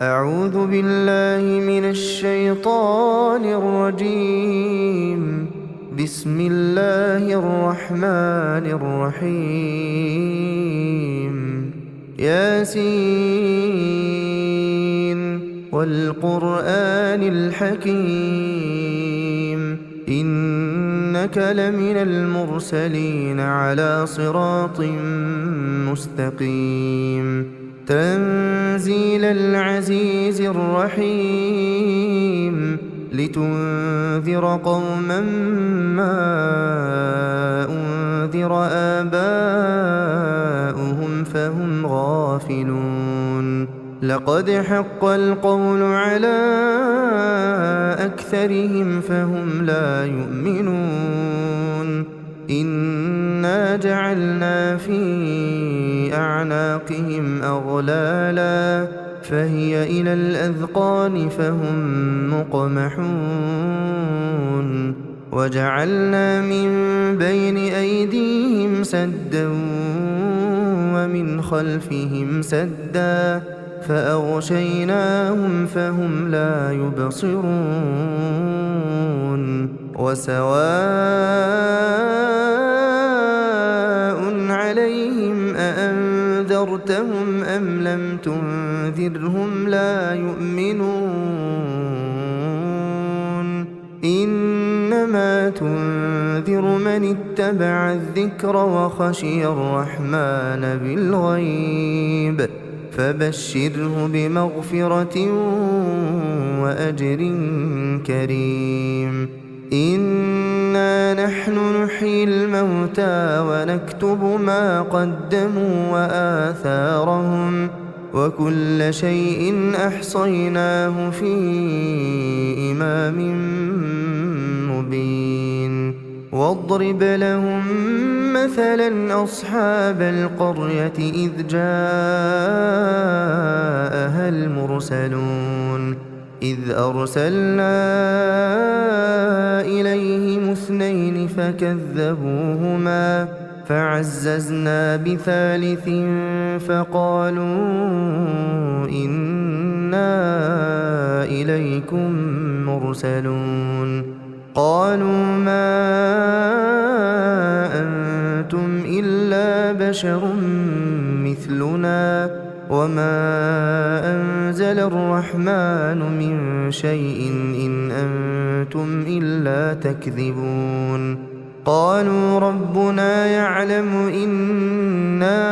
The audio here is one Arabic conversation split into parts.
أعوذ بالله من الشيطان الرجيم. بسم الله الرحمن الرحيم. ياسين والقرآن الحكيم إنك لمن المرسلين على صراط مستقيم تنزيل العزيز الرحيم لتنذر قوما ما أنذر آباؤهم فهم غافلون لقد حق القول على أكثرهم فهم لا يؤمنون إنا جعلنا في أعناقهم أغلالا فهي إلى الأذقان فهم مقمحون وجعلنا من بين أيديهم سدا ومن خلفهم سدا فأغشيناهم فهم لا يبصرون وسواء عليهم أأنذرتهم أم لم تنذرهم لا يؤمنون إنما تنذر من اتبع الذكر وخشي الرحمن بالغيب فبشره بمغفرة وأجر كريم إنا نحن نحيي الموتى ونكتب ما قدموا وآثارهم وكل شيء أحصيناه في إمام مبين واضرب لهم مثلا أصحاب القرية إذ جاءها المرسلون إذ أرسلنا إليهم اثنين فكذبوهما فعززنا بثالث فقالوا إنا إليكم مرسلون قالوا ما أنتم إلا بشر مثلنا وما أنزل الرحمن من شيء إن أنتم إلا تكذبون قالوا ربنا يعلم إنا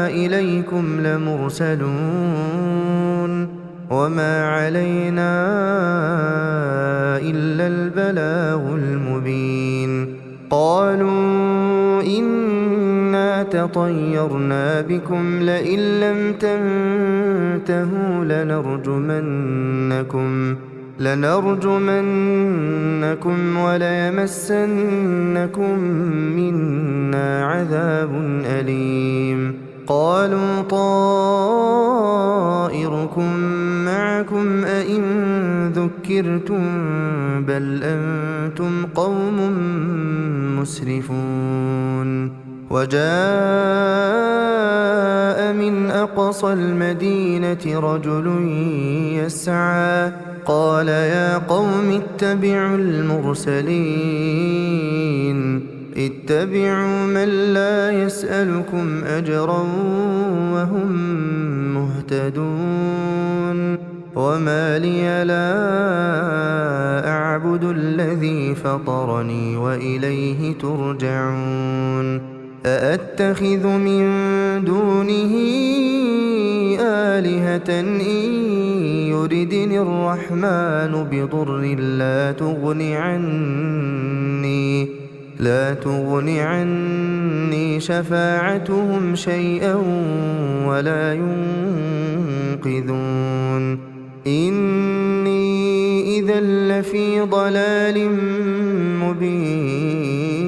إليكم لمرسلون وما علينا إلا البلاغ المبين قالوا إنا تطيرنا بكم لئن لم تنتهوا لنرجمنكم وليمسنكم منا عذاب أليم قالوا طائركم معكم أئن ذكرتم بل أنتم قوم مسرفون وجاء من أقصى المدينة رجل يسعى قال يا قوم اتبعوا المرسلين اتبعوا من لا يسألكم أجرا وهم مهتدون وما لي لا أعبد الذي فطرني وإليه ترجعون أأتخذ من دونه آلهة إن يردني الرحمن بضر لا تغن عني شفاعتهم شيئا ولا ينقذون إني إذا لفي ضلال مبين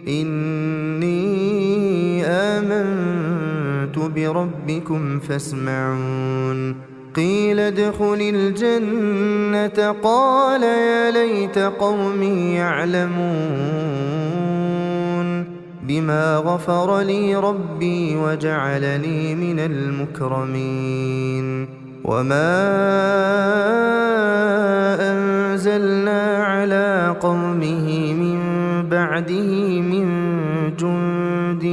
إني آمنت بربكم فاسمعون قيل ادخل الجنة قال يا ليت قومي يعلمون بما غفر لي ربي وجعلني من المكرمين وما أنزلنا على قومه من بعده من جند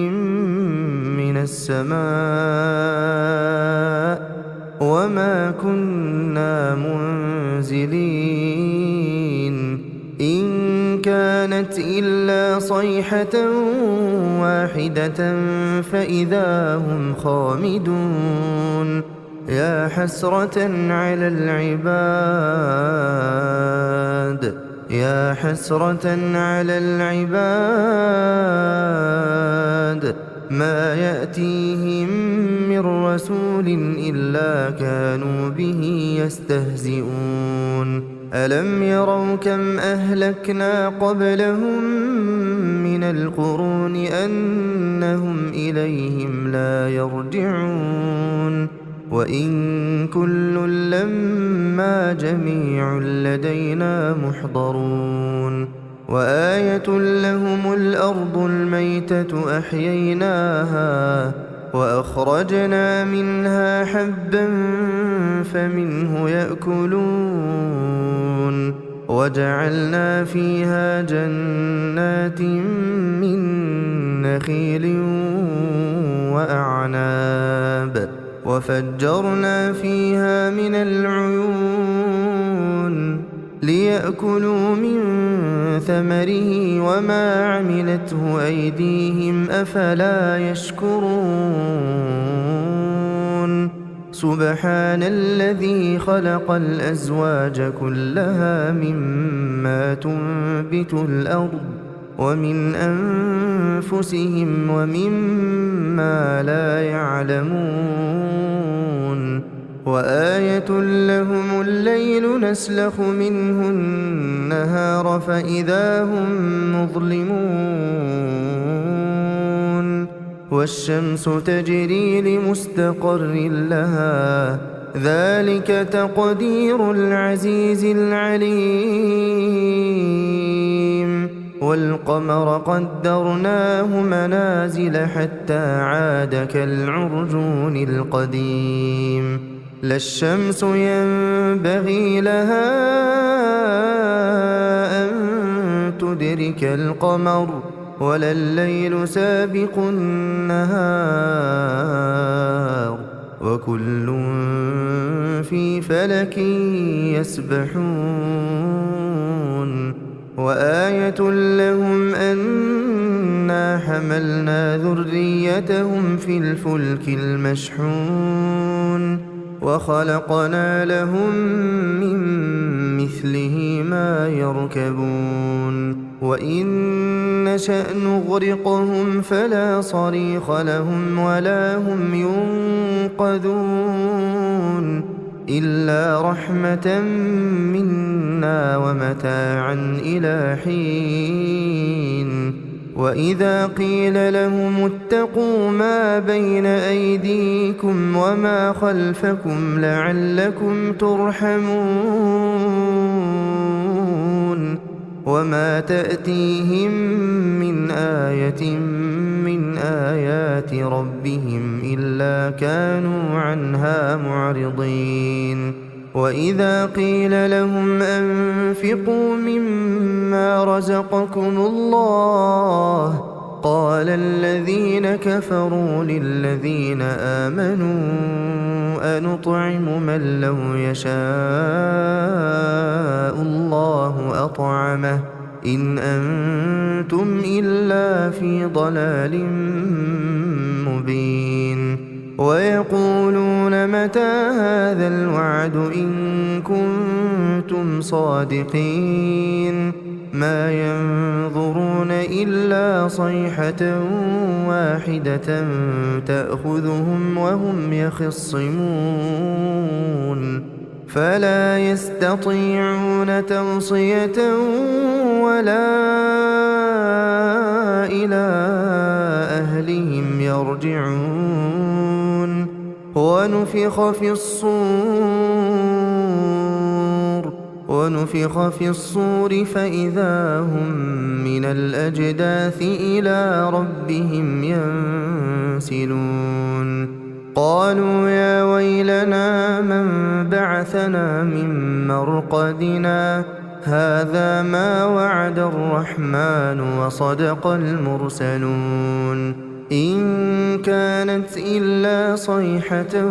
من السماء وما كنا منزلين إن كانت إلا صيحة واحدة فإذا هم خامدون يا حسرة على العباد ما يأتيهم من رسول إلا كانوا به يستهزئون ألم يروا كم أهلكنا قبلهم من القرون أنهم إليهم لا يرجعون وإن كل لما جميع لدينا محضرون وآية لهم الأرض الميتة أحييناها وأخرجنا منها حبا فمنه يأكلون وجعلنا فيها جنات من نخيل وأعناب وفجرنا فيها من العيون ليأكلوا من ثمره وما عملته أيديهم أفلا يشكرون سبحان الذي خلق الأزواج كلها مما تنبت الأرض ومن أنفسهم ومما لا يعلمون وآية لهم الليل نسلخ منه النهار فإذا هم مظلمون والشمس تجري لمستقر لها ذلك تقدير العزيز العليم والقمر قدرناه منازل حتى عاد كالعرجون القديم لا الشمس ينبغي لها أن تدرك القمر ولا الليل سابق النهار وكل في فلك يسبحون وآية لهم أنا حملنا ذريتهم في الفلك المشحون وخلقنا لهم من مثله ما يركبون وإن نشأ نغرقهم فلا صريخ لهم ولا هم ينقذون إلا رحمة منا ومتاعا إلى حين وإذا قيل لهم اتقوا ما بين أيديكم وما خلفكم لعلكم ترحمون وما تأتيهم من آية من آيات ربهم إلا كانوا عنها معرضين وإذا قيل لهم أنفقوا مما رزقكم الله قال الذين كفروا للذين آمنوا أنطعم من لو يشاء الله أطعمه إن أنتم إلا في ضلال مبين ويقولون متى هذا الوعد إن كنتم صادقين ما ينظرون إلا صيحة واحدة تأخذهم وهم يخصمون فلا يستطيعون توصية ولا إلى أهلهم يرجعون ونفخ في الصور ونفخ في الصور فإذا هم من الأجداث إلى ربهم ينسلون قالوا يا ويلنا من بعثنا من مرقدنا هذا ما وعد الرحمن وصدق المرسلون إن كانت إلا صيحة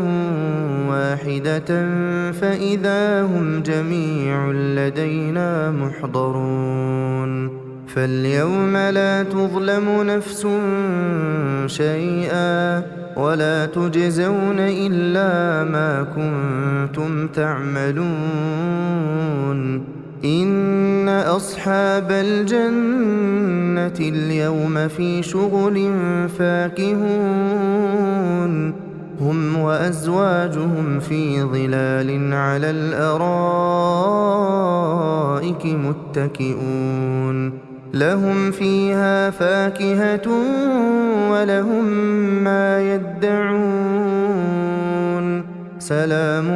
واحدة فإذا هم جميع لدينا محضرون فاليوم لا تظلم نفس شيئا ولا تجزون إلا ما كنتم تعملون إن أصحاب الجنة اليوم في شغل فاكهون هم وأزواجهم في ظلال على الأرائك متكئون لهم فيها فاكهة ولهم ما يدعون سلام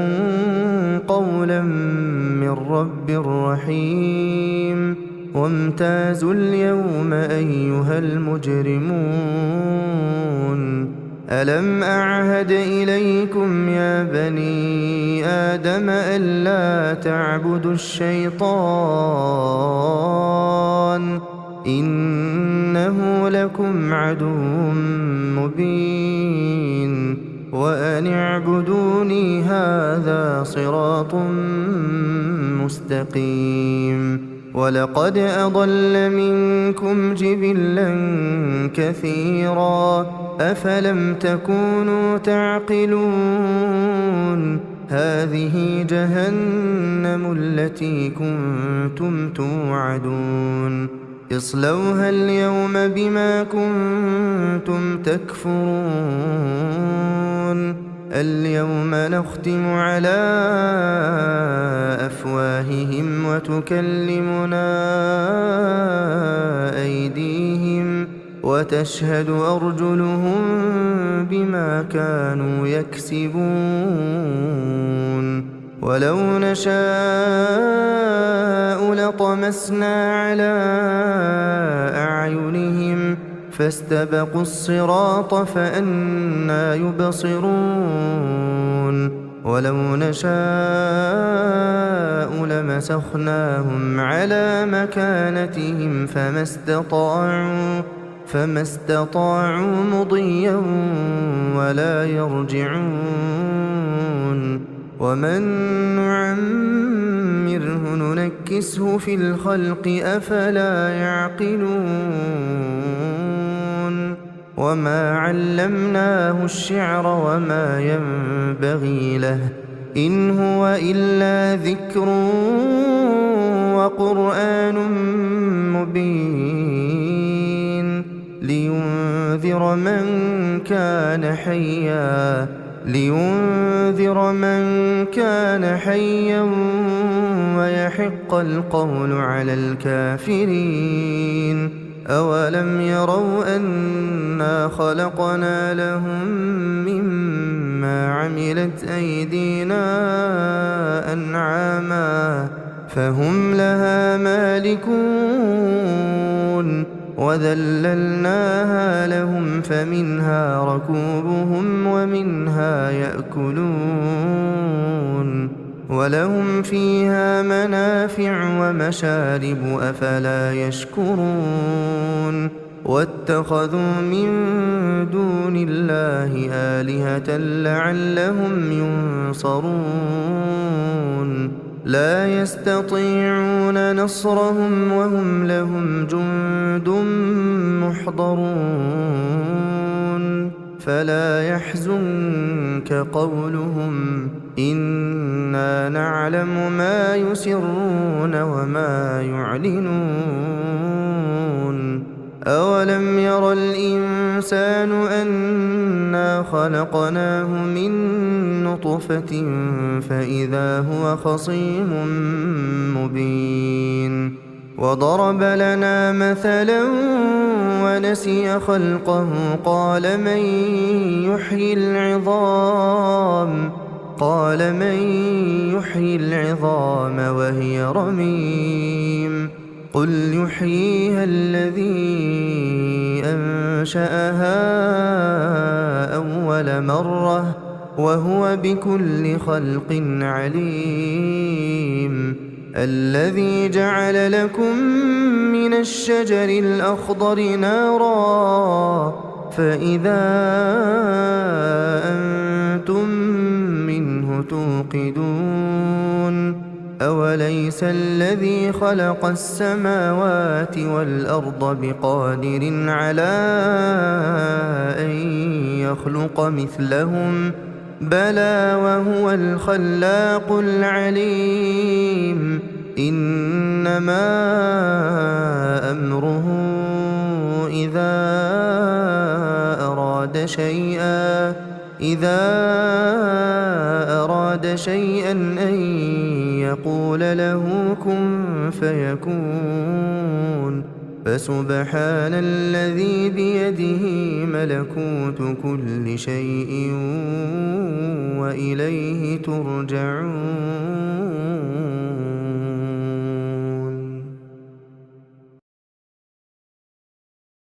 قولا من رب رحيم وامتازوا اليوم أيها المجرمون ألم أعهد إليكم يا بني آدم ألا تعبدوا الشيطان إنه لكم عدو مبين وأن اعبدوني هذا صراط مستقيم ولقد أضل منكم جبلا كثيرا أفلم تكونوا تعقلون هذه جهنم التي كنتم توعدون اصلوها اليوم بما كنتم تكفرون اليوم نختم على أفواههم وتكلمنا أيديهم وتشهد أرجلهم بما كانوا يكسبون ولو نشاء لطمسنا على أعينهم فاستبقوا الصراط فأنى يبصرون ولو نشاء لمسخناهم على مكانتهم فما استطاعوا مضيا ولا يرجعون ومن نعمره ننكسه في الخلق أفلا يعقلون وما علمناه الشعر وما ينبغي له إن هو إلا ذكر وقرآن مبين لينذر من كان حيا ويحق القول على الكافرين أولم يروا أنا خلقنا لهم مما عملت أيدينا أنعاما فهم لها مالكون وذللناها لهم فمنها ركوبهم ومنها يأكلون ولهم فيها منافع ومشارب أفلا يشكرون واتخذوا من دون الله آلهة لعلهم ينصرون لا يستطيعون نصرهم وهم لهم جند محضرون فلا يحزنك قولهم إنا نعلم ما يسرون وما يعلنون أولم ير الإنسان أنا خلقناه من نطفة فإذا هو خصيم مبين وضرب لنا مثلا ونسي خلقه قال من يحيي العظام قال من يحيي العظام وهي رميم قل يحييها الذي أنشأها أول مرة وهو بكل خلق عليم الذي جعل لكم من الشجر الأخضر نارا فإذا أنتم منه توقدون أوليس الذي خلق السماوات والأرض بقادر على أن يخلق مثلهم بلى وهو الخلاق العليم إنما أمره إذا أراد شيئا أن يقول له كن فيكون فسبحان الذي بيده ملكوت كل شيء وإليه ترجعون